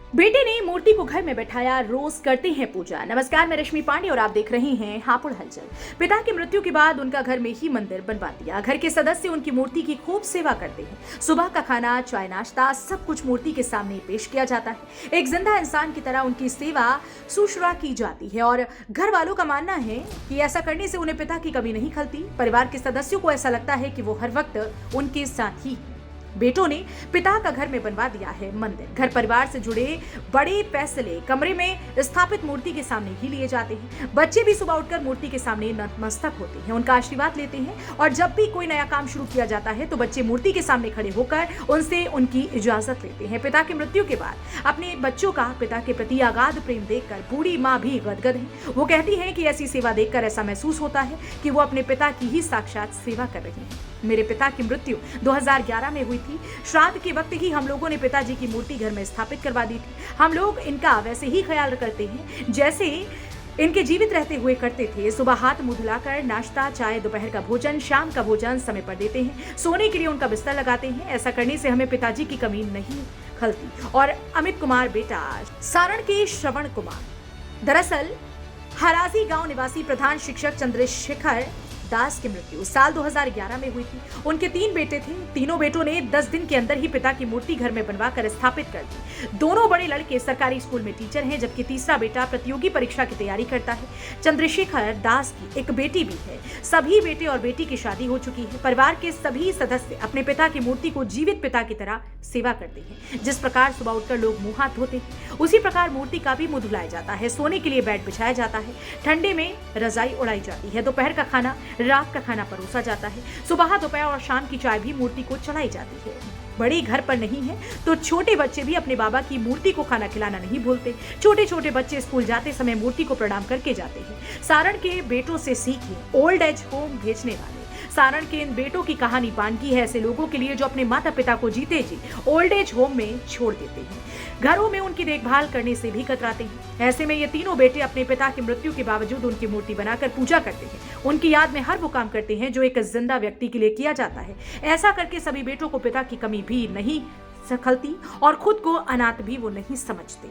बेटे ने मूर्ति को घर में बैठाया, रोज करते हैं पूजा। नमस्कार, मैं रश्मि पांडे और आप देख रहे हैं हापुड़ हलचल। पिता की मृत्यु के बाद उनका घर में ही मंदिर बनवा दिया। घर के सदस्य उनकी मूर्ति की खूब सेवा करते हैं। सुबह का खाना, चाय, नाश्ता सब कुछ मूर्ति के सामने पेश किया जाता है। एक जिंदा इंसान की तरह उनकी सेवा शुश्रूषा की जाती है और घर वालों का मानना है कि ऐसा करने से उन्हें पिता की कमी नहीं खलती। परिवार के सदस्यों को ऐसा लगता है कि वो हर वक्त उनके साथ ही। बेटों ने पिता का घर में बनवा दिया है मंदिर। घर परिवार से जुड़े बड़े फैसले कमरे में स्थापित मूर्ति के सामने ही लिए जाते हैं। बच्चे भी सुबह उठकर मूर्ति के सामने नतमस्तक होते हैं, उनका आशीर्वाद लेते हैं और जब भी कोई नया काम शुरू किया जाता है तो बच्चे मूर्ति के सामने खड़े होकर उनसे उनकी इजाजत लेते हैं। पिता की मृत्यु के बाद अपने बच्चों का पिता के प्रति अगाध प्रेम देखकर बूढ़ी माँ भी गदगद है। वो कहती है कि ऐसी सेवा देखकर ऐसा महसूस होता है कि वो अपने पिता की ही साक्षात सेवा कर रही है। मेरे पिता की मृत्यु 2011 में हुई थी। श्राद्ध के वक्त ही हम लोगों ने पिताजी की मूर्ति घर में स्थापित करवा दी थी। हम लोग इनका वैसे ही ख्याल करते हैं जैसे इनके जीवित रहते हुए करते थे। सुबह हाथ मुंह धुलाकर नाश्ता, चाय, दोपहर का भोजन, शाम का भोजन समय पर देते हैं। सोने के लिए उनका बिस्तर लगाते हैं। ऐसा करने से हमें पिताजी की कमी नहीं खलती। और अमित कुमार बेटा सारण के श्रवण कुमार, दरअसल हराजी गांव निवासी प्रधान शिक्षक चंद्रशेखर दास की मृत्यु साल 2011 में हुई थी। उनके 3 बेटे थे। तीनों बेटों ने 10 दिन के अंदर ही पिता की मूर्ति घर में बनवाकर स्थापित कर दी। दोनों बड़े लड़के सरकारी स्कूल में टीचर हैं, जबकि तीसरा बेटा प्रतियोगी परीक्षा की तैयारी करता है। चंद्रशेखर दास की एक बेटी भी है। सभी बेटे और बेटी की शादी हो चुकी है। परिवार के सभी सदस्य अपने पिता की मूर्ति को जीवित पिता की तरह सेवा करते हैं। जिस प्रकार सुबह उठकर लोग मुंह हाथ धोते हैं, उसी प्रकार मूर्ति का भी मुंह धुलाया जाता है। सोने के लिए बेड बिछाया जाता है। ठंडे में रजाई उड़ाई जाती है। दोपहर का खाना, रात का खाना परोसा जाता है। सुबह, दोपहर और शाम की चाय भी मूर्ति को चढ़ाई जाती है। बड़े घर पर नहीं है तो छोटे बच्चे भी अपने बाबा की मूर्ति को खाना खिलाना नहीं भूलते। छोटे छोटे बच्चे स्कूल जाते समय मूर्ति को प्रणाम करके जाते हैं। सारण के बेटों से सीखे ओल्ड एज होम भेजने वाले सारण के इन बेटों की कहानी बानगी है ऐसे लोगों के लिए जो अपने माता पिता को जीते जी ओल्ड एज होम में छोड़ देते हैं। घरों में उनकी देखभाल करने से भी कतराते हैं। ऐसे में ये तीनों बेटे अपने पिता की मृत्यु के बावजूद उनकी मूर्ति बनाकर पूजा करते हैं। उनकी याद में हर वो काम करते हैं जो एक जिंदा व्यक्ति के लिए किया जाता है। ऐसा करके सभी बेटों को पिता की कमी भी नहीं खलती और खुद को अनाथ भी वो नहीं समझते।